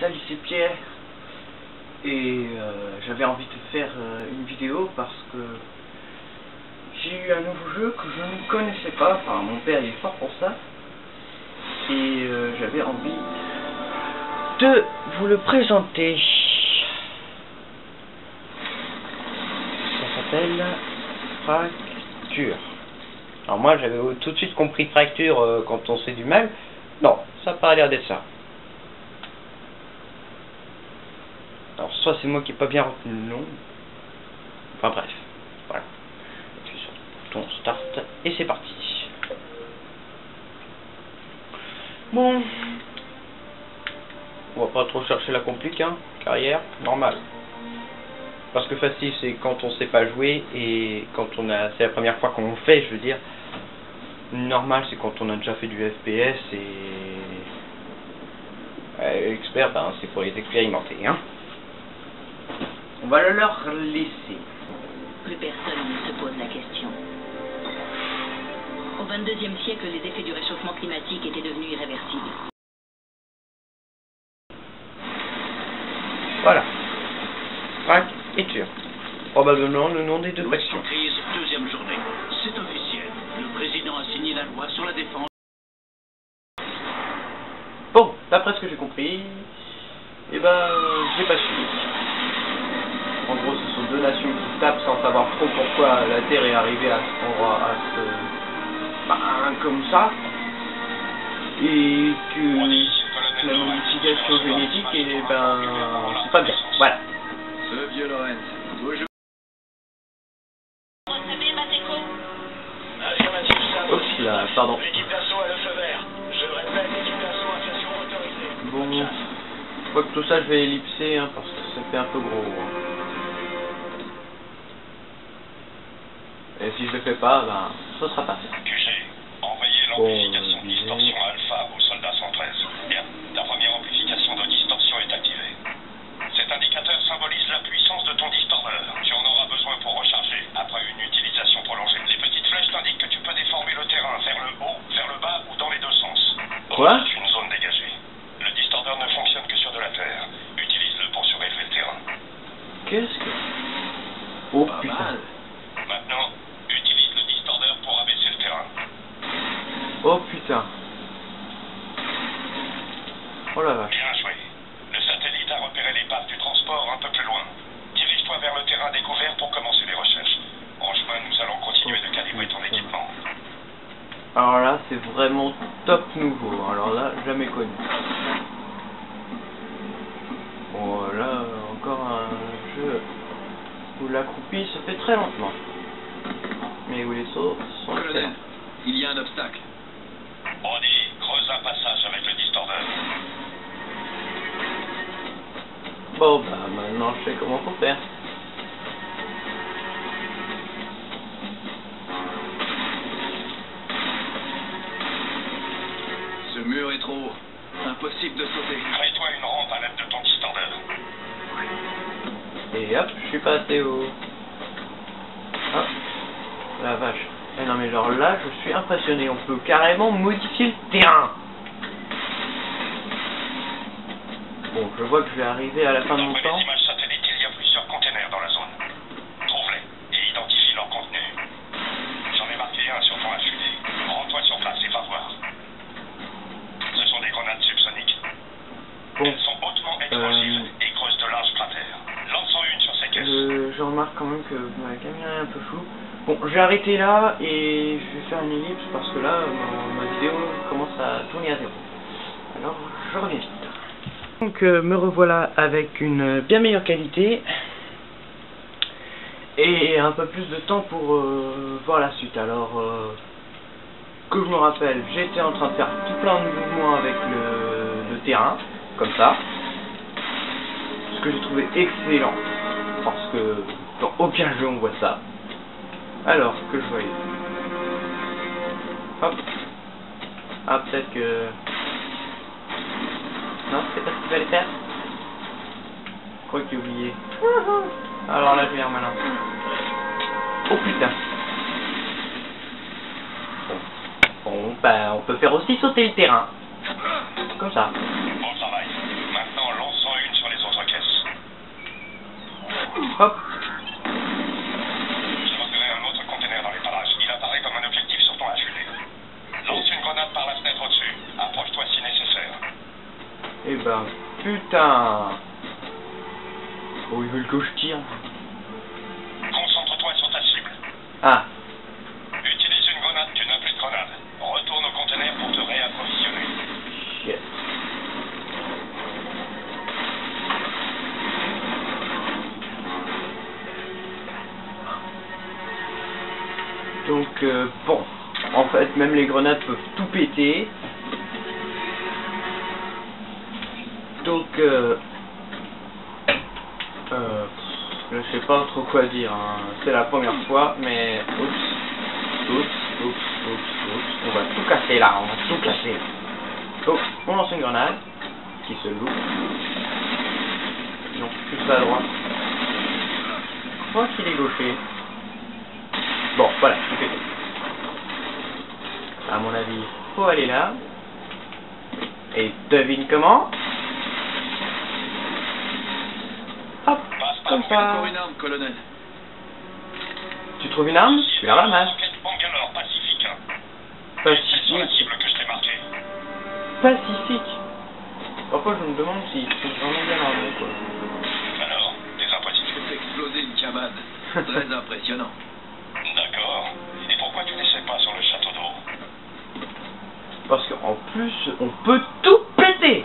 salut, c'est Pierre. Et j'avais envie de faire une vidéo parce que j'ai eu un nouveau jeu que je ne connaissais pas. Enfin, mon père il est fort pour ça. Et j'avais envie de vous le présenter. Ça s'appelle Fracture. Alors moi j'avais tout de suite compris fracture quand on sait du mal. Non, ça n'a pas l'air d'être ça. Alors soit c'est moi qui n'ai pas bien retenu le nom. Enfin bref. Voilà. Appuie sur le bouton start et c'est parti. Bon. On va pas trop chercher la complique, hein. Carrière, normal. Parce que facile c'est quand on sait pas jouer et quand on a. C'est la première fois qu'on le fait, je veux dire. Normal c'est quand on a déjà fait du FPS et expert, ben, c'est pour les expérimenter, hein. On va le leur laisser. Plus personne ne se pose la question. Au XXIe siècle, les effets du réchauffement climatique étaient devenus irréversibles. Voilà. Fracture. Probablement le nom des deux factions. Crise, deuxième journée. C'est officiel. Le président a signé la loi sur la défense. Bon, d'après ce que j'ai compris, eh ben, j'ai pas suivi. En gros, ce sont deux nations qui tapent sans savoir trop pourquoi la Terre est arrivée à cet endroit, comme ça, et que la modification génétique, eh ben, c'est pas bien. Voilà. Ce vieux Lorenz. Oups là, pardon. L'équipe d'assaut a le feu vert. Je répète, l'équipe d'assaut à station autorisée. Bon, je crois que tout ça je vais ellipser, hein, parce que ça fait un peu gros. Hein. Et si je le fais pas, ben, ce sera pas fait. QG, envoyez l'amplification distorsion alpha au soldat 113. Bien, la première amplification de distorsion est activée. Cet indicateur symbolise la puissance de ton distorteur. Tu en auras besoin pour recharger après une utilisation prolongée. Les petites flèches t'indiquent que tu peux déformer le terrain vers le haut, vers le bas ou dans les deux sens. Quoi ? C'est une zone dégagée. Le distorteur ne fonctionne que sur de la terre. Utilise-le pour surélever le terrain. Qu'est-ce que... Oh putain. Maintenant, utilise le distorteur pour abaisser le terrain. Oh putain. Oh la vache. Bien joué. Le satellite a repéré l'épave du transport un peu plus loin. Dirige-toi vers le terrain découvert pour commencer les recherches. En chemin, nous allons continuer de calibrer ton équipement. Alors là, c'est vraiment top nouveau. Alors là, jamais connu. Bon, là, encore un jeu où l'accroupi se fait très lentement. Mais où les sauts sont Colonel, excellents. il y a un obstacle. Brody, creuse un passage avec le distorteur. Bon, bah maintenant je sais comment faut faire. Ce mur est trop haut. Impossible de sauter. Crée-toi une rampe à l'aide de ton distorteur. Et hop, je suis passé au... Ah, la vache. Eh non mais genre là, je suis impressionné. On peut carrément modifier le terrain. Bon, je vois que je vais arriver à la fin de mon D'après temps. les images satellites, il y a plusieurs containers dans la zone. Trouve-les et identifie leur contenu. J'en ai marqué un sur ton HUD. Rends-toi sur place et va voir. Ce sont des grenades subsoniques. Bon, Elles sont hautement explosives et creusent de larges cratères. Lançons une sur ces caisses. je remarque quand même que ma caméra est un peu floue. Bon, je vais arrêter là et je vais faire une ellipse parce que là, ma vidéo commence à tourner à zéro. Alors, je reviens vite. Donc, me revoilà avec une bien meilleure qualité et un peu plus de temps pour voir la suite. Alors, que je me rappelle, j'étais en train de faire tout plein de mouvements avec le terrain, comme ça. Ce que j'ai trouvé excellent, parce que dans aucun jeu on voit ça. Alors, que je voyais. Hop. Ah, peut-être que... Non, c'est pas ce qu'il fallait faire. Je crois que j'ai oublié. Alors là, je vais faire malin. Oh putain. Bon, bah, on peut faire aussi sauter le terrain. Comme ça. Bon travail. Maintenant, lance Hop. J'ai repéré un autre conteneur dans les parages. Il apparaît comme un objectif sur ton HUD. Lance une grenade par la fenêtre au-dessus. Approche-toi si nécessaire. Eh ben, putain. Oh, ils veulent que je tire. Concentre-toi sur ta cible. Ah. Utilise une grenade, tu n'as plus de grenade. Retourne au conteneur pour te réapprovisionner. Yes. Donc, bon. En fait, même les grenades peuvent tout péter. Donc, je sais pas trop quoi dire, hein. C'est la première fois, mais oups, on va tout casser là, on va tout casser. Donc, on lance une grenade, qui se loupe. Non, plus à droite. Je crois qu'il est gaucher. Bon, voilà, tout pété. À mon avis, faut aller là. Et devine comment? Hop, comme ça. Encore une arme, colonel. Tu trouves une arme? Tu la ramasses. Bangalore, Pacifique. Pacifique. Sur la cible que je t'ai marquée. Pacifique. Parfois je me demande si c'est vraiment bien armé, quoi. Alors, des impossibles. J'ai fait exploser une cabane. Très impressionnant. D'accord. Et pourquoi tu n'essaies pas sur le château d'eau? Parce qu'en plus, on peut tout péter.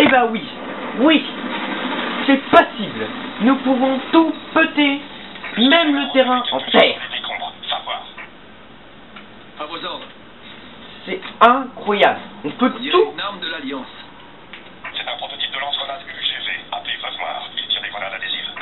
Eh ben oui, oui, c'est possible. Nous pouvons tout péter, même le terrain en terre. À vos ordres. C'est incroyable. On peut On dirait tout. une arme de l'Alliance. C'est un prototype de lance-grenade UGV, appelé Veuve Noire. Il tire des grenades adhésives.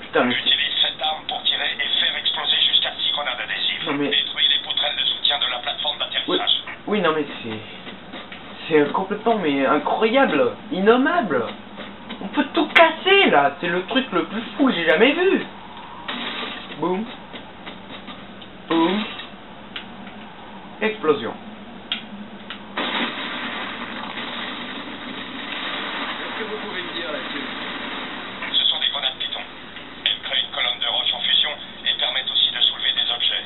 Putain, mais Utilise cette arme pour tirer et faire exploser jusqu'à 6 grenades adhésives. Non, mais- Détruis les poutrelles de soutien de la plateforme oui, d'atterrissage. oui, non mais c'est complètement mais incroyable, innommable. On peut tout casser là. C'est le truc le plus fou que j'ai jamais vu. Boum, boum, explosion. Qu'est-ce que vous pouvez me dire là-dessus? Ce sont des grenades Python. Elles créent une colonne de roche en fusion et permettent aussi de soulever des objets.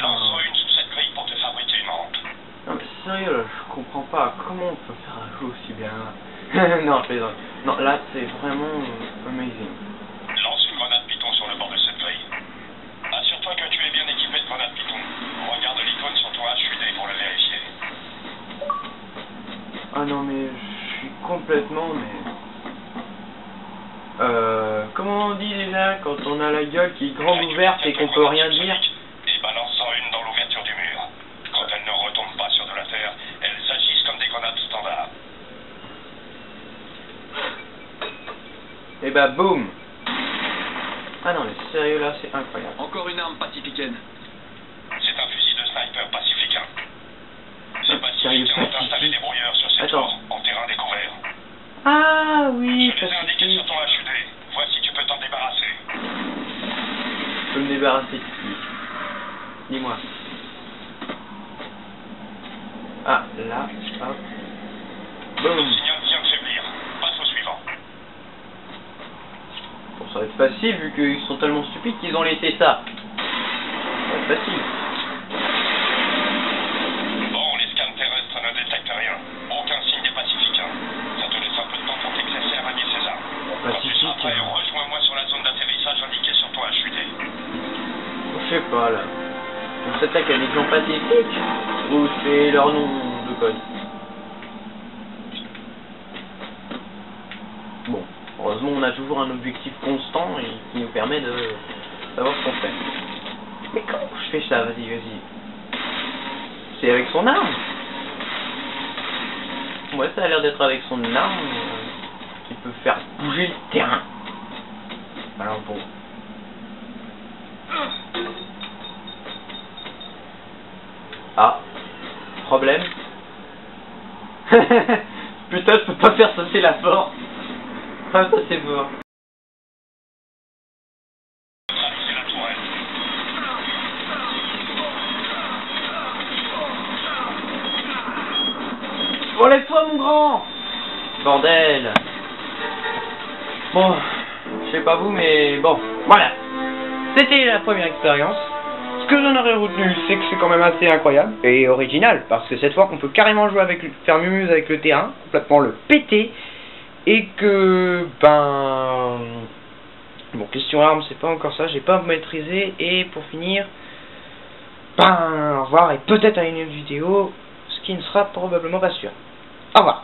Lance-en une sous cette grille pour te fabriquer une rampe. Non mais sérieux là, je comprends pas comment on peut faire un jeu aussi bien. Non, je plaisante. Non, là c'est vraiment amazing. Lance une grenade Python sur le bord de cette grille. Assure-toi que tu es bien équipé de grenades Python. Regarde l'icône sur ton HUD pour le vérifier. Ah non mais je suis complètement mais... comment on dit déjà quand on a la gueule qui est grande ouverte et qu'on peut rien dire? Et balance-en une dans l'ouverture du mur. Quand elles ne retombent pas sur de la terre, elles agissent comme des grenades standards. Et bah boum. Ah non mais sérieux là c'est incroyable. Encore une arme pacificaine. C'est un fusil de sniper pacificain. Les Sérieux, pacificains ont installé pacifique. des brouilleurs sur ces Attends. tours en terrain découvert. Ah oui, Je les ai indiqués pacifique. sur ton HUD. Voici, tu peux t'en débarrasser. Je peux me débarrasser de qui? Dis-moi. Ah là, hop. Le Boum. signal vient de faiblir. Passe au suivant. Bon, ça va être facile vu qu'ils sont tellement stupides qu'ils ont laissé ça. Ça va être facile. Bon, les scans terrestres ne détectent rien. Aucun signe des pacificains. Ça te laisse un peu de temps pour t'éclaircir à manier ces armes. Quand tu seras prêt, rejoins-moi sur la zone d'atterrissage indiquée sur ton HUD. Je sais pas là. On s'attaque à des gens pacifiques ou c'est leur nom de code? Bon, heureusement on a toujours un objectif constant et qui nous permet de savoir ce qu'on fait. Mais comment je fais ça? Vas-y, vas-y. C'est avec son arme? Ouais, ça a l'air d'être avec son arme qui peut faire bouger le terrain. Alors bon. Ah, problème. Putain, je peux pas faire sauter la porte. Ah, ça c'est beau. C'est la tourelle. Relève-toi mon grand. Bordel. Bon, je sais pas vous, mais bon, voilà. C'était la première expérience. Ce que j'en aurais retenu, c'est que c'est quand même assez incroyable et original, parce que cette fois, on peut carrément jouer avec, faire mumuse avec le terrain, complètement le péter, et que, ben... Bon, question arme, c'est pas encore ça, j'ai pas maîtrisé, et pour finir, ben, au revoir, et peut-être à une autre vidéo, ce qui ne sera probablement pas sûr. Au revoir.